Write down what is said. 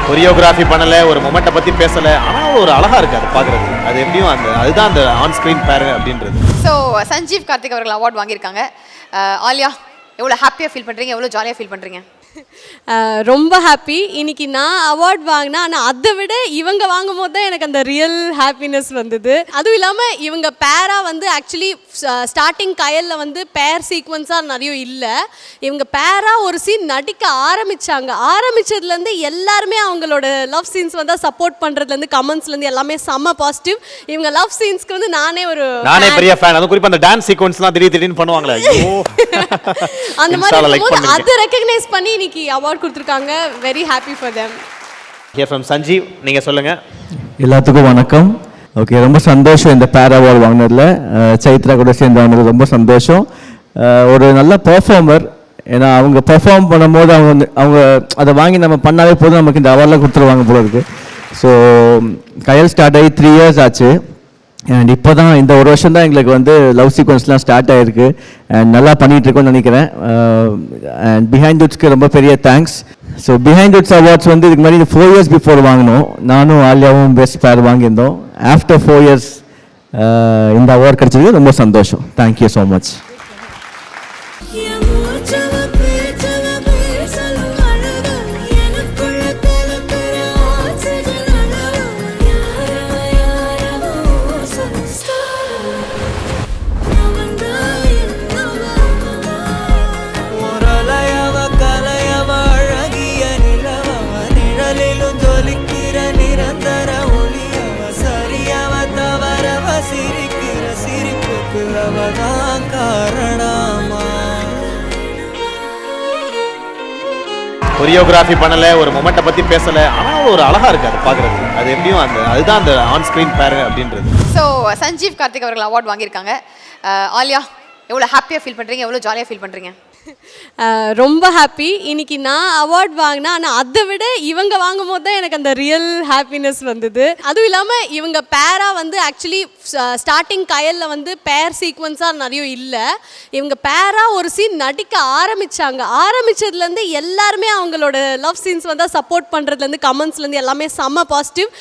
Choreography பண்ணல, ஒரு மொமெண்ட்டை பற்றி பேசலை, ஆனால் ஒரு அழகாக இருக்குது அது பார்க்குறது. அது எப்படியும் அதுதான் அந்த ஆன் ஸ்க்ரீன் பேர் அப்படின்றது. ஸோ சஞ்சீவ் கார்த்திக் அவர்கள் அவார்ட் வாங்கியிருக்காங்க. ஆலியா, எவ்வளோ ஹாப்பியாக ஃபீல் பண்ணுறீங்க, எவ்வளோ ஜாலியாக ஃபீல் பண்ணுறீங்க? ரொம்ப ஹாப்பி. இன்னைக்கு நான் அவார்ட் வாங்கினேன், ஆனால் அதை விட இவங்க வாங்கும் போது தான் எனக்கு அந்த ரியல் ஹாப்பினஸ் வந்தது. அதுவும் இல்லாமல் இவங்க பேராக வந்து ஆக்சுவலி ஸ்டார்டிங் கயலில் வந்து பேர் சீக்வன்ஸாக நிறைய இல்லை. இவங்க பேராக ஒரு சீன் நடிக்க ஆரம்பித்ததுலேருந்து எல்லாருமே அவங்களோட லவ் சீன்ஸ் வந்து சப்போர்ட் பண்ணுறதுலேருந்து கமெண்ட்ஸ்லேருந்து எல்லாமே செம்ம பாசிட்டிவ். இவங்க லவ் சீன்ஸ்க்கு வந்து நானே பெரிய ஃபேன். அது குறிப்பாக அந்த டான்ஸ் சீக்வன்ஸ்லாம் திடீர்னு பண்ணுவாங்களே, அந்த மாதிரி அதை ரெக்கக்னைஸ் பண்ணி இன்னைக்கு அவார்ட் கொடுத்துருக்காங்க. Very happy for them. Here from Sanjeev, நீங்கள் சொல்லுங்கள். எல்லாத்துக்கும் வணக்கம். ஓகே, ரொம்ப சந்தோஷம் இந்த பேர் அவார்டு வாங்கினதில். சைத்ரா கூட சேர்ந்து வாங்கினது ரொம்ப சந்தோஷம். ஒரு நல்ல பெர்ஃபார்மர். ஏன்னா அவங்க பெர்ஃபார்ம் பண்ணும்போது அவங்க அதை வாங்கி நம்ம பண்ணாலே போதும், நமக்கு இந்த அவார்டெலாம் கொடுத்துருவாங்க போல இருக்குது. ஸோ கயல் ஸ்டார்ட் ஆகி 3 years ஆச்சு. அண்ட் இப்போ தான் இந்த ஒரு வருஷம் தான் எங்களுக்கு வந்து லவ் சீக்வன்ஸ்லாம் ஸ்டார்ட் ஆகிருக்கு. அண்ட் நல்லா பண்ணிகிட்ருக்கோன்னு நினைக்கிறேன். அண்ட் பிஹைண்ட் உட்ஸ்க்கு ரொம்ப பெரிய thanks. So behind woods awards வந்து இதுக்கு மாதிரி 4 years பிஃபோர் வாங்கினோம். நானும் ஆலியாவும் பெஸ்ட் பேர் வாங்கியிருந்தோம். ஆஃப்டர் 4 years இந்த அவார்ட் கிடச்சது ரொம்ப சந்தோஷம். Thank you so much. கொரியோகிராஃபி பண்ணல, ஒரு மொமெண்ட்டை பற்றி பேசலை, ஆனால் ஒரு அழகாக இருக்குது அது பார்க்குறது. அது எப்படியும் அதுதான் அந்த ஆன் ஸ்க்ரீன் பேர் அப்படின்றது. ஸோ சஞ்சீவ் கார்த்திக் அவர்கள் அவார்ட் வாங்கியிருக்காங்க. ஆலியா, எவ்வளோ ஹாப்பியாக ஃபீல் பண்ணுறீங்க, எவ்வளோ ஜாலியாக ஃபீல் பண்ணுறீங்க? ரொம்ப ஹாப்பி. இன்னைக்கு நான் அவார்ட் வாங்கினேன், ஆனால் அதை விட இவங்க வாங்கும் போது தான் எனக்கு அந்த ரியல் ஹாப்பினஸ் வந்தது. அதுவும் இல்லாமல் இவங்க பேராக வந்து ஆக்சுவலி ஸ்டார்டிங் கயலில் வந்து பேர் சீக்வன்ஸாக நிறைய இல்லை. இவங்க பேராக ஒரு சீன் நடிக்க ஆரம்பித்ததுலேருந்து எல்லாருமே அவங்களோட லவ் சீன்ஸ் வந்து சப்போர்ட் பண்ணுறதுலேருந்து கமெண்ட்ஸ்லேருந்து எல்லாமே செம்ம பாசிட்டிவ்.